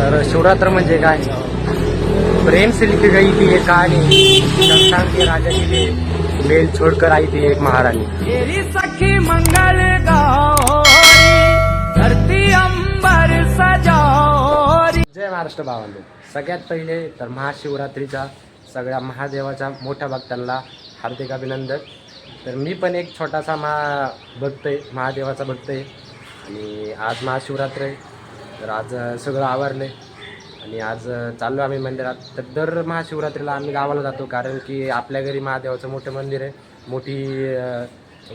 तर शिवरात्र म्हणजे काय? प्रेम से लिखी गई थी ये कहानी, संतान के राजा की थी, मेल छोड़कर आई थी एक महारानी। तेरी सखी मंगल गौरी, धरती अंबर सजोरी। जय महाराष्ट्र भावांनो, सगळ्यात पहिले तर महाशिवरात्रीच्या सगळ्या महादेवाच्या मोठ्या भक्तांना हार्दिक अभिनंदन। तर मी पण एक छोटासा भक्त आहे, महादेवाचा भक्त आहे आणि आज महाशिवरात्र आहे। तर आज सगळं आवरलं आणि आज चाललो आम्ही मंदिरात। तर दर महाशिवरात्रीला आम्ही गावाला जातो, कारण की आपल्या घरी महादेवाचं मोठं मंदिर आहे,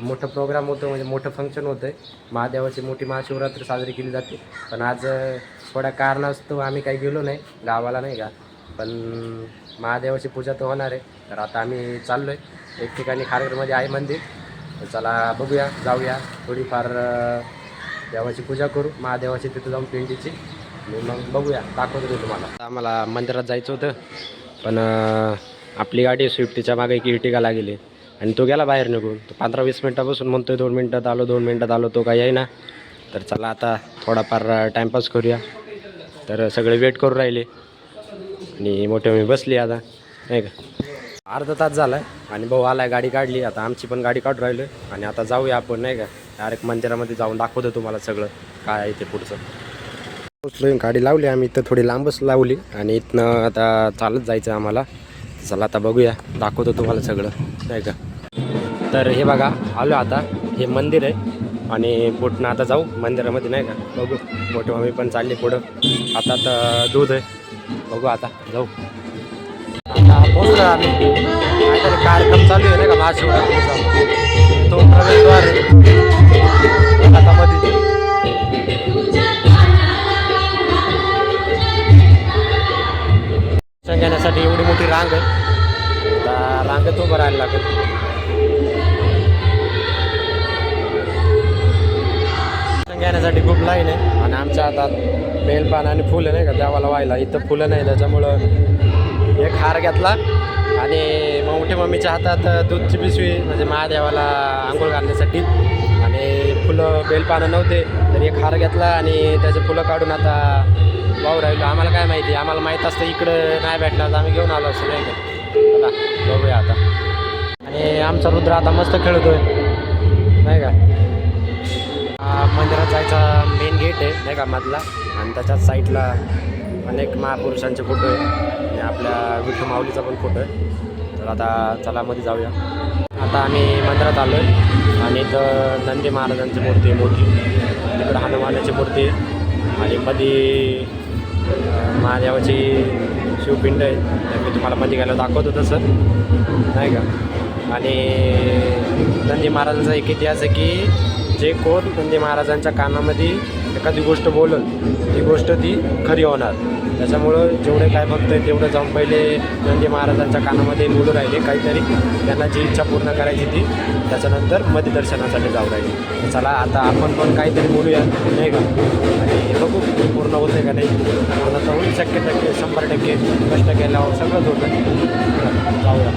मोठं प्रोग्राम होतं, म्हणजे मोठं फंक्शन होतं आहे, महादेवाची मोठी महाशिवरात्री साजरी केली जाते। पण आज थोड्या कारणास्तव आम्ही काही गेलो नाही गावाला, नाही का, पण महादेवाची पूजा तर होणार आहे। तर आता आम्ही चाललो आहे एक ठिकाणी, खारघरमध्ये आहे मंदिर, तर चला बघूया, जाऊया, थोडीफार देवाची पूजा करू, महादेवाची तिथं जाऊन पिंडीची, आणि मग बघूया, दाखवतो मी तुम्हाला। आम्हाला मंदिरात जायचं होतं, पण आपली गाडी स्विफ्टच्या मागे एक इर्टिगा लागली आणि तो गेला बाहेर निघून। तो 15-20 मिनटापासून म्हणतोय 2 मिनटात आलो, 2 मिनटात आलो, तो काही आहे ना। तर चला आता थोडाफार टाईमपास करूया। तर सगळे वेट करू राहिले आणि मोठे मी बसली आता, नाही का। अर्धा तास झाला आहे आणि भाऊ आला, गाडी काढली, आता आमची पण गाडी काढून राहिलो आणि आता जाऊया आपण, नाही का, डायरेक्ट मंदिरामध्ये जाऊन दाखवतो तुम्हाला सगळं काय आहे ते पुढचं। पोचलो, गाडी लावली आम्ही इथं, थोडी लांबच लावली आणि इथनं आता चालत जायचं आम्हाला। चला आता बघूया, दाखवतो तुम्हाला सगळं, नाही का। तर हे बघा, आलो आता, हे मंदिर आहे आणि पुढनं आता जाऊ मंदिरामध्ये, नाही का, बघू। मोठी मम्मी पण चालली पुढं, आता दूध आहे, बघू आता जाऊ। आता पोचलो आम्ही, काहीतरी कार्यक्रम चालू आहे, नाही का, महाशिवरात्रीचा, तो प्रवेशद्वार आहे आता मध्ये। घेण्यासाठी एवढी मोठी रांग आहे, आता रांगेत उभं राहायला लागेल। घेण्यासाठी खूप लाईन आहे आणि आमच्या हातात बेलपान आणि फुलं, नाही का, देवाला व्हायला, इथं फुलं नाही, त्याच्यामुळं एक हार घेतला आणि मोठ्या मम्मीच्या हातात दूधची पिशवी, म्हणजे महादेवाला आंघोळ घालण्यासाठी, आणि फुलं बेलपानं नव्हते तर एक हार घेतला आणि त्याचे फुलं काढून आता वाहू राहिलो। आम्हाला काय माहिती, आम्हाला माहीत असतं इकडं नाही भेटणार तर आम्ही घेऊन आलो असं, नाही का। चला बघूया आता। आणि आमचा रुद्र आता मस्त खेळतोय, नाही का। मंदिरात जायचा मेन गेट आहे, नाही का, मधला, आणि त्याच्याच साईडला अनेक महापुरुषांचे फोटो आहे आणि आपल्या विठू माऊलीचा पण फोटो आहे। तर आता चला मध्ये जाऊया। आता आम्ही मंदिरात आलो आहे आणि इथं नंदी महाराजांची मूर्ती आहे मोठी, तिकडं हनुमानाची मूर्ती आहे आणि मध्ये महादेवाची शिवपिंड आहे, तर मी तुम्हाला मध्ये गेलो दाखवतो तसं, नाही का। आणि नंदी महाराजांचा एक इतिहास आहे की जे कोण नंदी महाराजांच्या कानामध्ये एखादी गोष्ट बोलल ती गोष्ट ती खरी होणार, त्याच्यामुळं जेवढे काय भक्त आहे तेवढं जाऊन पहिले नंदी महाराजांच्या कानामध्ये बोलू राहिले काहीतरी, त्यांना जी इच्छा पूर्ण करायची ती, त्याच्यानंतर मध्ये दर्शनासाठी जाऊ राहिले। चला आता आपण पण काहीतरी बोलूया, नाही का, आणि बघू पूर्ण होतं का नाही, पूर्ण तर होईल 100%, 100%, कष्ट केल्यावर सगळंच होतं। जाऊया।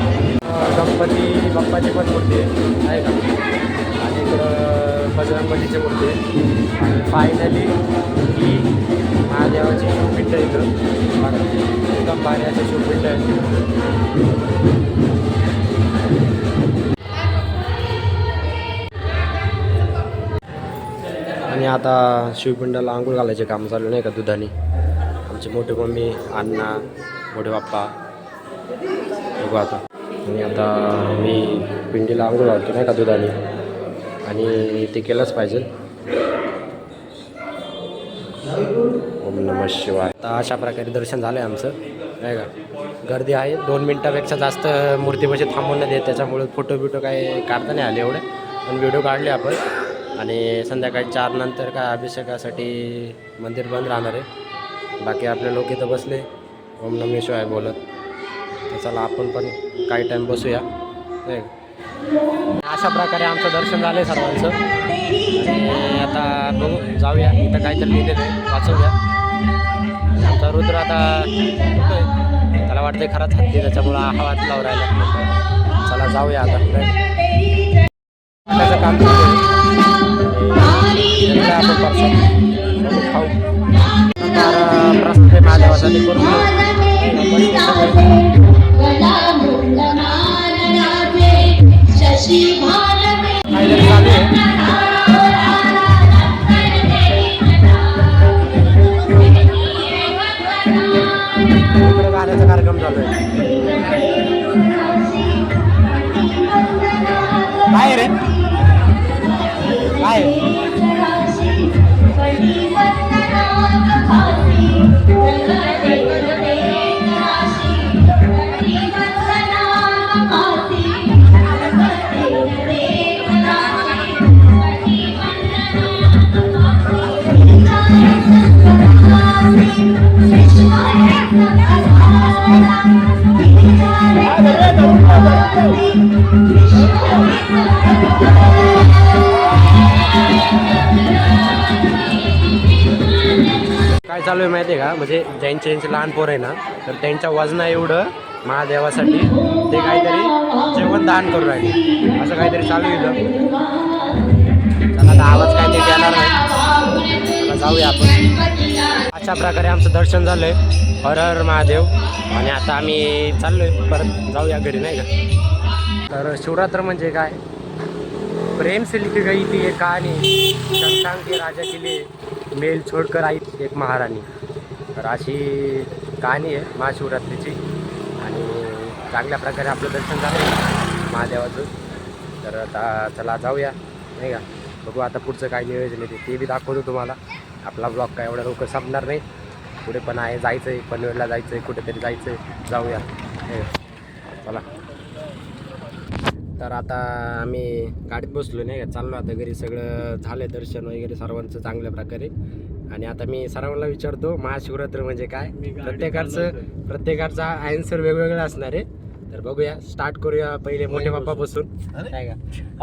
गणपती बाप्पाची पण मूर्ती आहे का, आणि इकडं बजरंगबलीची मूर्ती आहे, आणि फायनली ही महादेवाची शिवपिंड आहे इथं बघा, एकदम भारी अशी शिवपिंड आहे। आणि आता शिवपिंडाला आंघोळ घालायचे काम चालू, नाही का, दुधाने। आमचे मोठे मम्मी, अण्णा, मोठे बाप्पा, बघू आता। आणि आता मी पिंडीला आंघोळ घालतो, नाही का, दुधाने, आणि ते केलंच पाहिजे। ओम नमः शिवाय। आता अशा प्रकारे दर्शन झालं आहे आमचं, नाही का। गर्दी आहे, 2 मिनटापेक्षा जास्त मूर्तीपाशी थांबून नाही देत, त्याच्यामुळे फोटो काही काढता नाही आले एवढे, पण व्हिडिओ काढले आपण। आणि संध्याकाळी 4 नंतर काय अभिषेकासाठी मंदिर बंद राहणार आहे, बाकी आपले लोक इथं बसले ओम नमः शिवाय बोलत। तर चला आपण पण काही टाईम बसूया, नाही। अशा प्रकारे आमचं दर्शन झालं आहे सर्वांचं, आणि आता बघू, जाऊया, इथं काहीतरी लिहिलेलं आहे, वाचूया। आमचा रुद्र आता होतोय, त्याला वाटतंय खराच हत्ती, त्याच्यामुळं आवाज लावून राहिला। चला जाऊया आता, त्याचं काम आपण खाऊ। प्रसाद देवासाठी करून घेऊ. काहीतरी चालू आहे. इकडे गाण्याचा कार्यक्रम चालू आहे. काय रे काय काय चालू आहे माहिती आहे का, म्हणजे ज्यांचे लहान पोर आहे ना, तर त्यांच्या वजना एवढं महादेवासाठी ते काहीतरी जेवण दान करू राहिले, असं काहीतरी चालू आहे इथं. चला आता आवाज काय ते येणार नाही, चला जाऊया आपण. अशा प्रकारे आमचं दर्शन झालंय हर हर महादेव, आणि आता आम्ही चाललोय परत जाऊया घरी नाही का. तर शिवरात्र म्हणजे काय, प्रेम से लिखी गई थी ये कहानी, शमशान के राजा के लिए मेल छोड़कर आई एक महाराणी. तर अशी कहाणी आहे महाशिवरात्रीची, आणि चांगल्या प्रकारे आपलं दर्शन झालं महादेवाचं. तर आता चला जाऊया नाही का. बघू आता पुढचं काय नियोजन आहे ते बी दाखवतो तुम्हाला. आपला ब्लॉग काय एवढ्या लवकर संपणार नाही, पुढे पण आहे, जायचं आहे पनवेलला, जायचं आहे कुठेतरी, जायचं आहे, जाऊया चला. तर आता आम्ही गाडीत बसलो नाही का, चाललो आता घरी. सगळं झालं दर्शन वगैरे सर्वांचं चांगल्या प्रकारे. आणि आता मी सर्वांना विचारतो महाशिवरात्र म्हणजे काय. प्रत्येकाचा आन्सर वेगवेगळा असणार आहे. तर बघूया, स्टार्ट करूया पहिले मोठे बाप्पा बसून नाही का.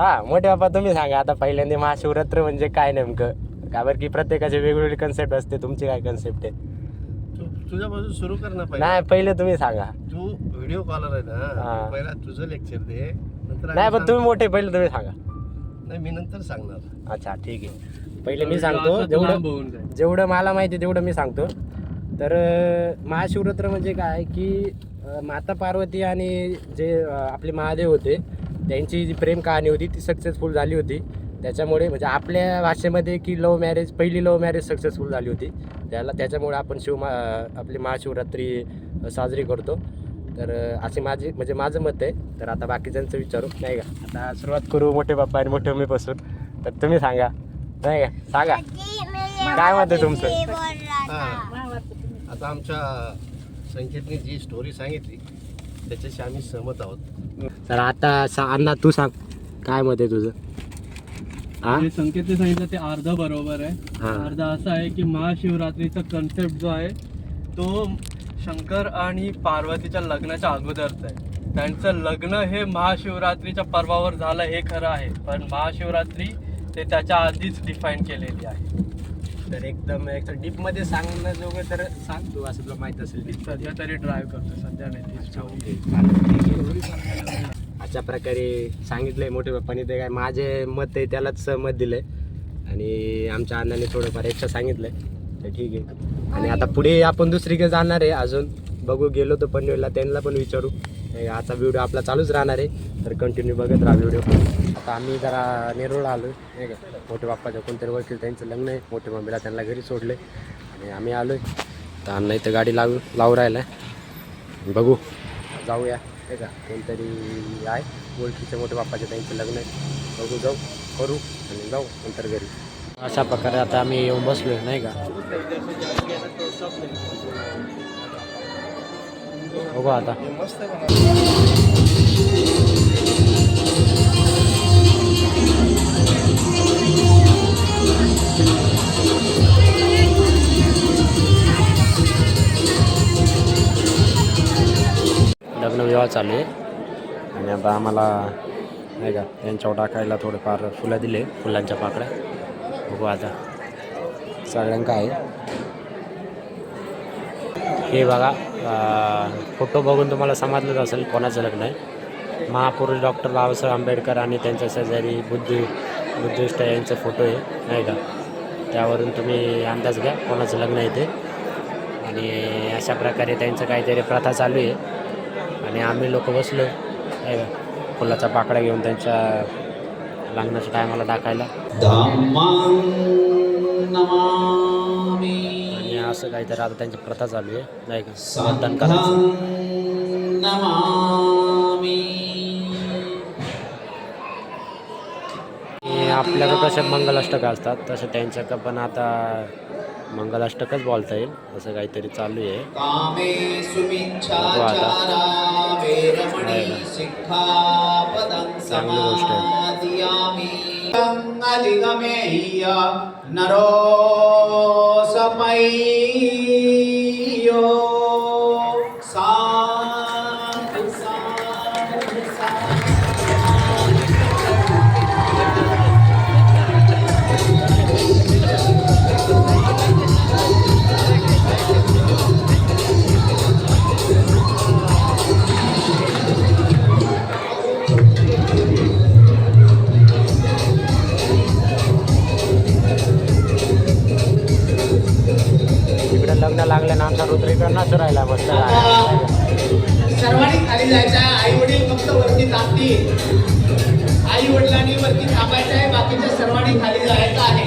हां मोठे बाप्पा तुम्ही सांगा आता पहिल्यांदा महाशिवरात्र म्हणजे काय नेमकं. का बरं की प्रत्येकाची वेगवेगळी कन्सेप्ट असते, तुमची काय कन्सेप्ट आहे. तुझ्यापासून सुरू कर ना. नाही पहिले तुम्ही सांगा. तू व्हिडिओ कॉलर आहे ना, पहिला तुझं लेक्चर दे, नंतर नाही पण तुम्ही मोठे पहिले तुम्ही सांगा. नाही मी नंतर सांगणार. अच्छा ठीक आहे, पहिले मी सांगतो. जेवढं मला माहिती आहे तेवढं मी सांगतो. तर महाशिवरात्र म्हणजे काय की माता पार्वती आणि जे आपले महादेव होते त्यांची जी प्रेम कहाणी होती ती सक्सेसफुल झाली होती. त्याच्यामुळे म्हणजे आपल्या भाषेमध्ये की पहिली लव्ह मॅरेज सक्सेसफुल झाली होती त्याच्यामुळे आपण आपली महाशिवरात्री साजरी करतो. तर असे माझं मत आहे. तर आता बाकीच्यांचं विचारू नाही का. आता सुरुवात करू मोठे बाप्पा आणि मोठे मम्मीपासून. तर तुम्ही सांगा नाही का, सांगा काय मत आहे तुमचं. आता आमच्या संकेतने जी स्टोरी सांगितली त्याच्याशी आम्ही सहमत आहोत. तर आता अण्णा तू सांग काय मत आहे तुझं. जे संकेतने सांगितलं ते अर्ध बरोबर आहे. अर्ध असं आहे की महाशिवरात्रीचा कन्सेप्ट जो आहे तो शंकर आणि पार्वतीच्या लग्नाच्या अगोदरच आहे. त्यांचं लग्न हे महाशिवरात्रीच्या पर्वावर झालं हे खरं आहे, पण महाशिवरात्री ते त्याच्या आधीच डिफाईन केलेली आहे. तर एकदम डीपमध्ये सांगणं जोगं तर सांग तू, असं तुला माहीत असेल. सध्या तरी ड्राईव्ह करतो, सध्या नाही. अशा प्रकारे सांगितलंय मोठे बाप्पानी. ते काय माझे मत आहे त्यालाच सहमत दिलंय, आणि आमच्या अण्णाने थोडंफार एक्स्ट्रा सांगितलंय. तर ठीक आहे. आणि आता पुढे आपण दुसरीकडे जाणार आहे अजून, बघू. गेलो तर पनवेलला, त्यांना पण विचारू. आजचा व्हिडिओ आपला चालूच राहणार आहे, तर कंटिन्यू बघत राहा व्हिडिओ. आता आम्ही जरा नेरूळला आलो नाही का. मोठे बाप्पाच्या कोणतरी वकील त्यांचं लग्न आहे, मोठे मम्मीला त्यांना घरी सोडले आणि आम्ही आलो आहे. तर अण्णा इथं गाडी लावू राहिला आहे. बघू जाऊया नाही का. कोणतरी आहे ओळखीचे मोठे बाप्पाचे, त्यांचं लग्न आहे. बघू जाऊ करू आणि जाऊ नंतर घरी. अशा प्रकारे आता आम्ही येऊन बसलो आहे नाही का. बघू आता. लग्नविवाह चालू आहे आणि आता आम्हाला नाही का यांच्यावर टाकायला थोडेफार फुलं दिले, फुलांच्या पाकळ्या. बघू आता सगळ्यांका आहे. हे बघा फोटो बघून तुम्हाला समजलंच असेल कोणाचं लग्न आहे. महापुरुष डॉक्टर बाबासाहेब आंबेडकर आणि त्यांच्या शेजारी बुद्धिस्ट यांचे फोटो आहे नाही का. त्यावरून तुम्ही अंदाज घ्या कोणाचं लग्न आहे ते. आणि अशा प्रकारे त्यांचं काहीतरी प्रथा चालू आहे आणि आम्ही लोक बसलो आहे फुलाचा पाकळा घेऊन त्यांच्या लग्नाच्या टायमाला टाकायला आणि असं काहीतरी आता त्यांची प्रथा चालू आहे नाही का मतदान करायचं आपल्याकडं कसे मंगलाष्टक असतात तसं त्यांच्याकडं पण आता मंगलाष्टकच बोलता येईल असं काहीतरी चालू आहे चांगली गोष्ट इकडे लग्न लागलं ना आमचा रुद्र इकडं नाच राहिला मस्त सर्वांनी खाली जायचं आहे. आई वडील फक्त वरती थांबतील. आई वडिलांनी वरती थांबायचं आहे, बाकीच्या सर्वांनी खाली जायचं आहे.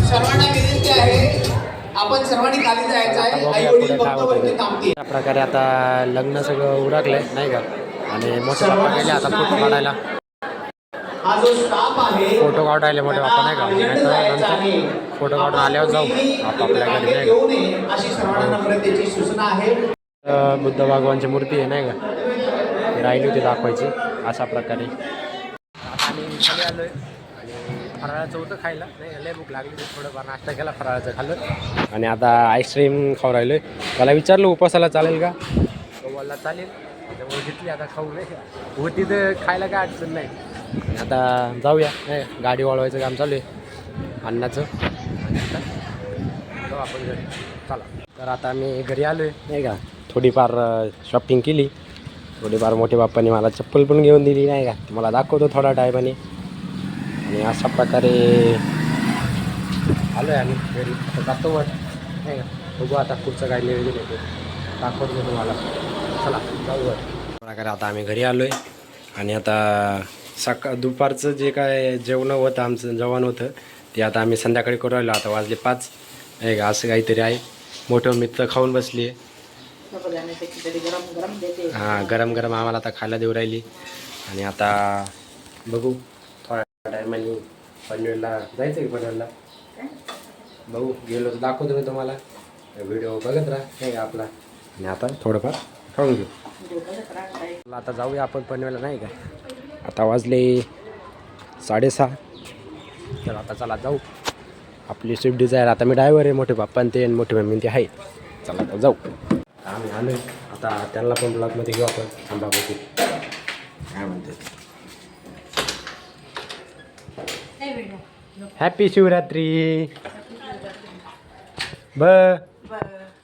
सर्वांना विनंती आहे आपण सर्वांनी खाली जायचं आहे. आई वडील फक्त वरती थांबतील. अशा प्रकारे आता लग्न सगळं उरकलंय नाही का आणि मोठे बाप्पा गेले आता फोटो काढायला हा जो स्टाफ आहे फोटो काढायला मोठे बाप्पा नाही का नंतर फोटो काढून आल्यावर जाऊ आपल्या घरी नाही घेऊन ये अशी सर्वांना नम्रतेची सूचना आहे. का बुद्ध भगवानची मूर्ती आहे नाही का ती राहिली होती दाखवायची अशा प्रकारे आता आम्ही खाली आलोय आणि फराळाचं होतं खायला नाही लय भूक लागली तर थोडंफार नाश्ता केला फराळाचं खाल्लं आणि आता आईस्क्रीम खाऊ राहिलोय त्याला विचारलं उपासाला चालेल का तो बोलला चालेल त्यामुळे घेतली आता खाऊ नाही का होती तर खायला काय अडचण नाही आता जाऊया नाही गाडी वळवायचं काम चालू आहे अन्नाचं आणि आता जाऊ आपण घरी चला तर आता आम्ही घरी आलो आहे नाही का थोडीफार शॉपिंग केली थोडीफार मोठे बाप्पांनी मला चप्पल पण घेऊन दिली नाही का मला दाखवतो थोडा टायमाने आणि अशा प्रकारे आलो आहे आम्ही घरी आता जातो वर नाही का बघू आता पुढचं काय नियोजन होतं दाखवतो मी तुम्हाला चला जाऊ वर प्रकारे आता आम्ही घरी आलो आहे आणि आता दुपारचं जे काय जेवण होतं आमचं जेवण होतं ते आता आम्ही संध्याकाळी करू राहिलो आता वाजले 5 नाही का असं काहीतरी आहे मोठं मित्र खाऊन बसली आहे हां गरम गरम आम्हाला आता खायला देऊ राहिली आणि आता बघू थोड्या टायमाने पनवेलला जायचं आहे पनवेलला बघू गेलो तर दाखवतो मी तुम्हाला व्हिडिओ बघत राहा नाही का आपला आणि आता थोडंफार खाऊन घेऊ आता जाऊया आपण पनवेलला नाही का आता वाजले 6:30 तर आता चला जाऊ आपली स्विफ्ट डिझायर आता मी ड्रायव्हर आहे मोठे बाप्पा ते आणि मोठी मम्मी ते आहे चला आता जाऊ आम्ही आलो आता त्यांना पण ब्लॉगमध्ये घेऊ आपण थांबा बघू काय म्हणते हॅपी शिवरात्री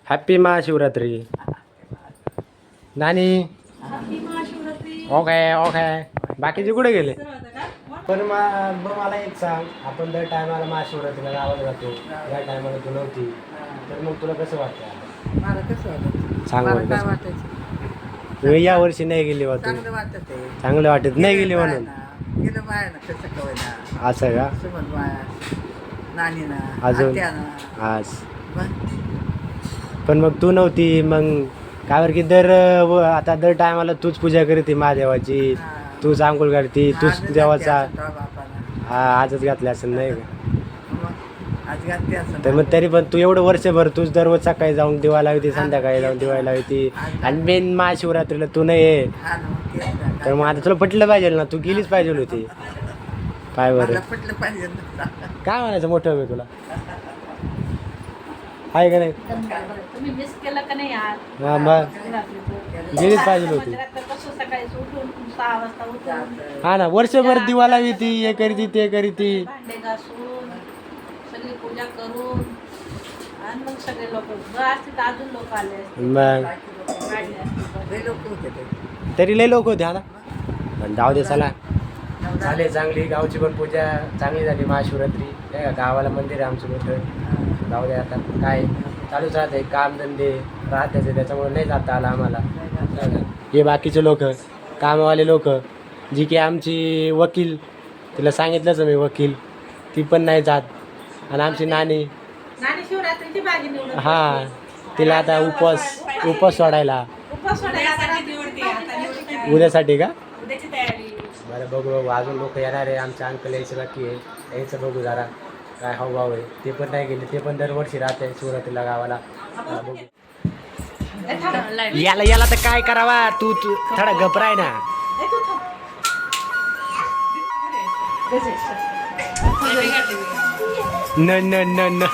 हॅपी महाशिवरात्री नानी ओके ओके बाकीचे कुठे गेले पण मला एक सांग आपण दर टायमाला महाशिवरात्रीला गावाला जातो या टायमाला तू नव्हती तर मग तुला कसं वाटतं मला कसं वाटत सांग मला बरं काय कसं. वाटायचं या वर्षी नाही गेली बा तू चांगलं वाटत आहे चांगलं वाटत नाही गेली म्हणून गेलं बाया ना कसं कवयना असं का सुमन बाया नानीना अजून? आत्याना आज पण पण मग तू नव्हती मग काय बरं की आता दर टायमाला तूच पूजा करते महादेवाची तूच आंघोळ करते तूच देवाचा हा आजच घातले असं नाही का आज घातली असं तर मग तरी पण तू एवढं वर्षभर तूच दररोज सकाळी जाऊन दिवायला होती संध्याकाळी जाऊन दिवायला होती आणि मेन महाशिवरात्रीला तू नाही आहे हा ना मग तेच ना. तर मग आता तुला पटलं पाहिजे ना तू गेलीच पाहिजे होती काय बरं मला पटलं पाहिजे ना. काय म्हणायचं मोठं मी तुला आहे का नाही तुम्ही मिस केलं का नाही आज हा मग गेलीच पाहिजे होती कसं सकाळी उठून 6 वाजता उठून हा ना वर्षभर दिवाला येते हे करीती ते करीती भांडे घासून सगळी पूजा करून आणि मग सगळे लोक असते तर अजून लोक आले असते मग वाढले असते लय लोक होते ते तरी लय लोक होते हा ना पण जाऊ दे चला झाले चांगली गावची पण पूजा चांगली झाली महाशिवरात्री नाही का गावाला मंदिर आहे आमचं मोठं जाऊ दे आता काय चालूच राहते काम धंदे राहत्याचे त्याच्यामुळे नाही जाता आलं आम्हाला. हे बाकीचे लोक कामवाले लोक जी की आमची वकील, तिला सांगितलंच मी वकील, ती पण नाही जात. आणि आमची नानी नानी शिवरात्रीची भाजी निवडून हां, तिला आता उपवास सोडायला उपवास सोडायला आता निवडते, आता निवडते. उद्यासाठी का? उद्याची तयारी. बरं बघू अजून लोक येणार आहे. आमचे अंकल यायचे बाकी आहे, यायचं बघू जरा काय हावभाव आहे. ते पण नाही गेले, ते पण दरवर्षी राहते शिवरात्रीला गावाला. बघू याला तर काय करावा, तू थोडा घबराय ना. न न न न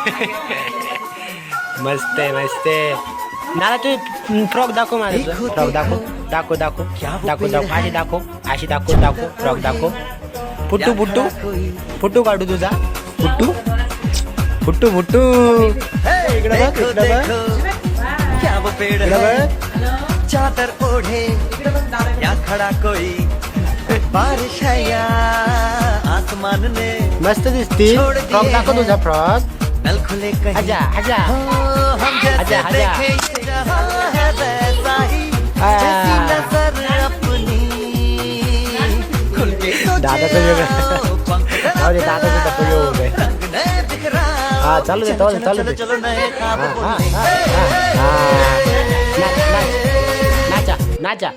मस्त आहे मस्त आहे. नाला तू फ्रॉक दाखव माझं, फ्रॉक दाखव दाखव दाखव दाखव दाखव अशी दाखव, अशी दाखव दाखव फ्रॉक दाखव. फुट्टू फुट्टू फुट्टू काढू तुझा, फुट्टू फुट्टू फुट्टू. इकडं बघ, इकडं बघ, इकडं बघ. चादर ओढ़े या खड़ा कोई बारिश है या आसमान ने मस्त दिसती. फ्रॉक दाखव तुझा फ्रॉक. नल खुले कहीं आजा आजा हम जैसे आजा, आजा. देखे ये जहां है वैसा ही जैसी नजर अपनी खुल के दादाचं वेगळं. जाऊ दे, दादाचं तर प्रयोग आहे. रंग नए बिखरा हा चालू दे, चालू दे, चालू दे. चलो नए ख्वाब हा, हा, बुनने हा, हा. नाचा नाचा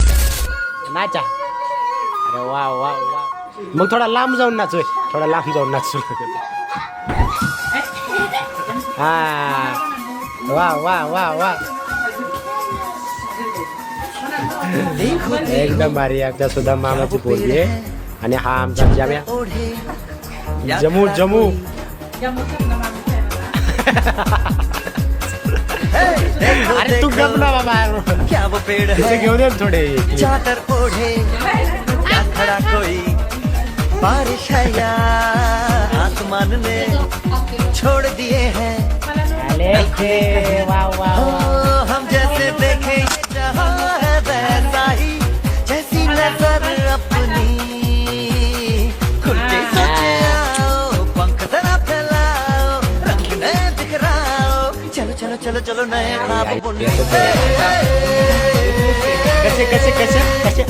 नाचा. अरे वा वा वा. मग थोडा लांब जाऊन नाचू, थोडा लांब जाऊन नाचू. हा वा वा वा वा. एकदम भारी. आमच्या सुद्धा मामाची पोरगी आहे आणि हा आमचा जाम्या जमू जमू. अरे तू गप ना बाबा, क्या वो पेड़ तिथे है घेऊ दे ना थोडे. चादर ओढ़े या खड़ा कोई बारिश है या आसमान ने छोड़ दिए हैं वा वा हो हम जैसे देखे ये जहां है वैसा ही जैसी नजर अपनी खुल के सोचे आओ पंख जरा फैलाओ रंग नए बिखराओ चलो चलो चलो चलो नए ख्वाब बुनने कसे कसे कसे कसे.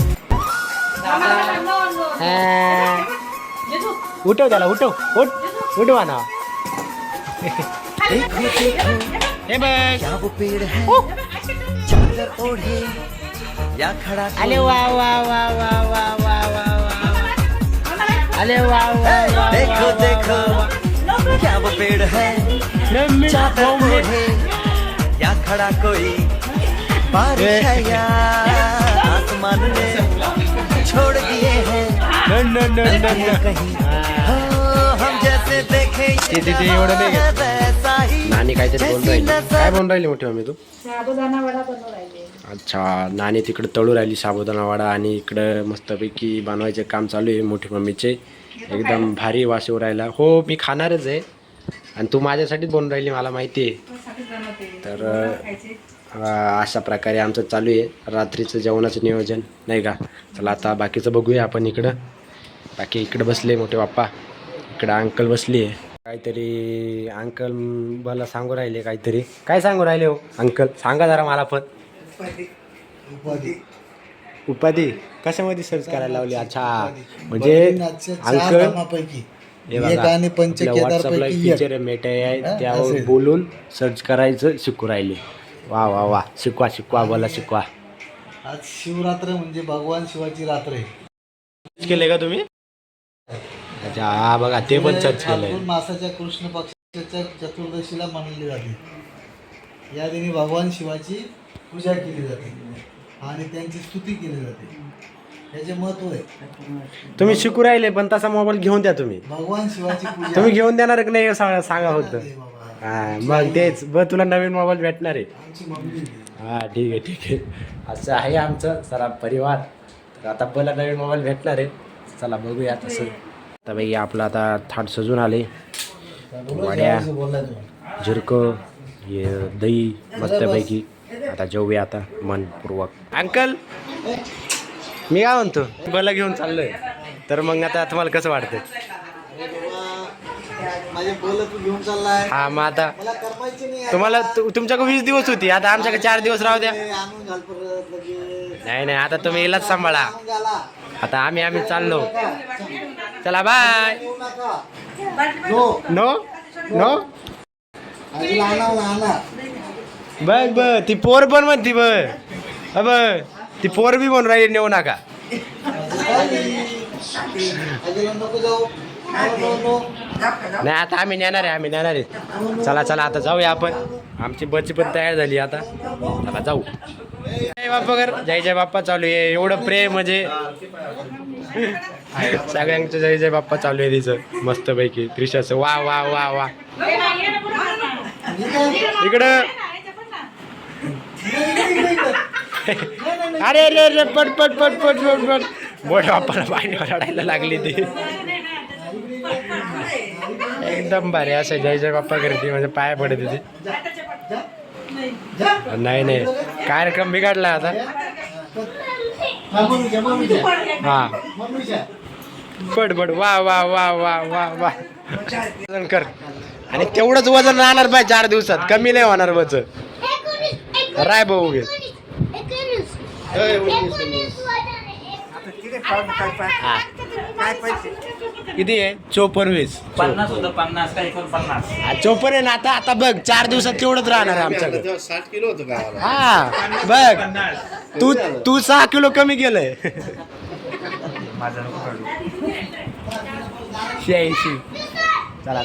उठव त्याला, उठव उठ उठवा ना. देखो देखो हे बघ. क्या वो पेड़ है चादर ओढ़े या खड़ा अरे कोई वा वा वा वा वा वा वा वा. अरे वा वा वा. देखो देखो क्या वो पेड़ है चादर ओढ़े या खड़ा कोई बारिश है या आसमान ने छोड़ दिए हैं कहीं हो हम जैसे देखे ये तिथे एवढं नाही जहां है वैसा ही नानी काहीतरी बोलून राहिली. काय बोलून राहिली मोठी मम्मी तू? साबुदाणा वडा बनवून राहिले. अच्छा, नानी तिकडं तळू राहिली साबुदाणा वडा आणि इकडं मस्तपैकी बनवायचे काम चालू आहे मोठी मम्मीचे. एकदम भारी वास येऊ राहिला. हो मी खाणारच आहे आणि तू माझ्यासाठीच बनवून राहिली मला माहिती आहे. तर अशा प्रकारे आमचं चालू आहे रात्रीचं जेवणाचं नियोजन नाही का. चला आता बाकीचं बघूया आपण. इकडं बाकी इकडं बसले मोठे बाप्पा, इकडं अंकल बसली आहे. काहीतरी अंकल मला सांगू राहिले काहीतरी. काय सांगू राहिले हो अंकल, सांगा जरा मला पण. उपाधी कशामध्ये सर्च करायला लावली? अच्छा म्हणजे अंकल हे बघा, आपल्या व्हॉट्सअपला फीचर आहे मेटा आहे त्यावर बोलून सर्च करायचं शिकू राहिले. वा वा वा. शिकवा शिकवा, बोला शिकवा. आज शिवरात्र म्हणजे भगवान शिवाची रात्र आहे. केले का तुम्ही? अच्छा हा बघा, ते पण सर्च केलंय. फाल्गुन मासाच्या कृष्ण पक्षाच्या चतुर्दशीला मानली जाते. या दिनी भगवान शिवाची पूजा केली जाते आणि त्यांची स्तुती केली जाते. याचे महत्व आहे. तुम्ही शिकू राहिले पण तसा मोबाईल घेऊन द्या तुम्ही. भगवान शिवाची पूजा तुम्ही घेऊन देणार की नाही सांगा फक्त. आहे बाबा. हा मग तेच बघ, तुला नवीन मोबाईल भेटणार आहे. आमची मम्मी हा ठीक आहे ठीक आहे. असं आहे आमचं सारा परिवार. तर आता पहिला नवीन मोबाईल भेटणार आहे. चला बघूया तसं. आता बाई आपलं आता थाट सजून आले. वड्या बोलला तुम्ही. झिरकं हे दही मस्तपैकी. आता जेवूया आता मनपूर्वक. अंकल मी काय म्हणतो, मला घेऊन चाललोय तर मग आता तुम्हाला कसं वाटतं? माझे बोल तू घेऊन चाललाय. हा मग आता मला कर्म बनवायची नाही. तुम्हाला तुमच्याकडे 20 दिवस होती, आता आमच्याकडे 4 दिवस राहू द्या. ए, आणून घाल परत लगेच. नाही नाही, आता तुम्ही इलाच सांभाळा. आणून घाला. आता आम्ही चाललो. चला बाय. येऊ नका. No no no. आईला आणा. बघ बघ ती पोर पण म्हणती बघ. बघ ती पोर बी म्हणून राहिली नेऊ नका. आजीला नको जाऊ. नो. नाही आता आम्ही नेणार आहे. चला आता जाऊया आपण. आमची बस पण तयार झाली आता. चला जाऊ. जय बाप्पा कर. जय बाप्पा चालू आहे. एवढं प्रेम म्हणजे सगळ्यांचं जय बाप्पा चालू आहे तिचं मस्तपैकी. त्रिशाचं वा वा वा वा. इकडं अरे अरे अरे पट पट पट पट पट पट. मोठ्या बाप्पाला पाण्यावर रडायला लागली ती. एकदम भारी असं जय बाप्पा करते म्हणजे पाया पडते ती. नाही कार्यक्रम बिघडला आता. हा पट पट वा वा वा वा वा वा. वजन कर आणि तेवढंच वजन राहणार पाहिजे 4 दिवसात. कमी नाही होणार वजन. राय भाऊ घे. काय पैसे किती आहे? 54. 50 होतं 50 का 49. 54 आहे ना आता. आता बघ 4 दिवसात तेवढंच राहणार आहे आमच्याकडे. तेव्हा 60 किलो होतं गावाला. हा बघ तू 6 किलो कमी केलंय. माझं नको काढू. 86. चला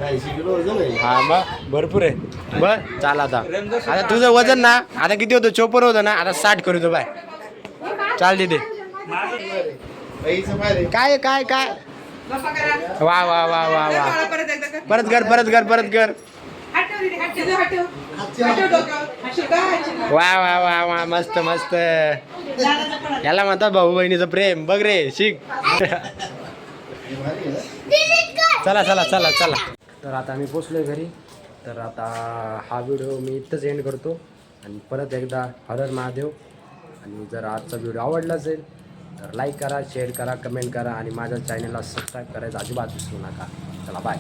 80 किलो होतं नाही. हा मग भरपूर आहे. बर चला आता तुझं वजन ना आता किती होतं? 54 होतं ना, आता 60 करू दे बाय. चाल दे. बाईचं बाहेर आहे. काय वा वा वा वा वा. परत कर. वा वा वा वा. मस्त. याला म्हणतात भाऊ बहिणीचं प्रेम. बघ रे शिक. चला. तर आता मी पोचलोय घरी. तर आता हा व्हिडिओ मी इथंच एंड करतो. आणि परत एकदा हर हर महादेव. आणि जर आजचा व्हिडिओ आवडला असेल तर लाईक करा, शेअर करा, कमेंट करा आणि माझ्या चॅनलला सबस्क्राईब करायचं अजिबात विसरू नका. चला बाय.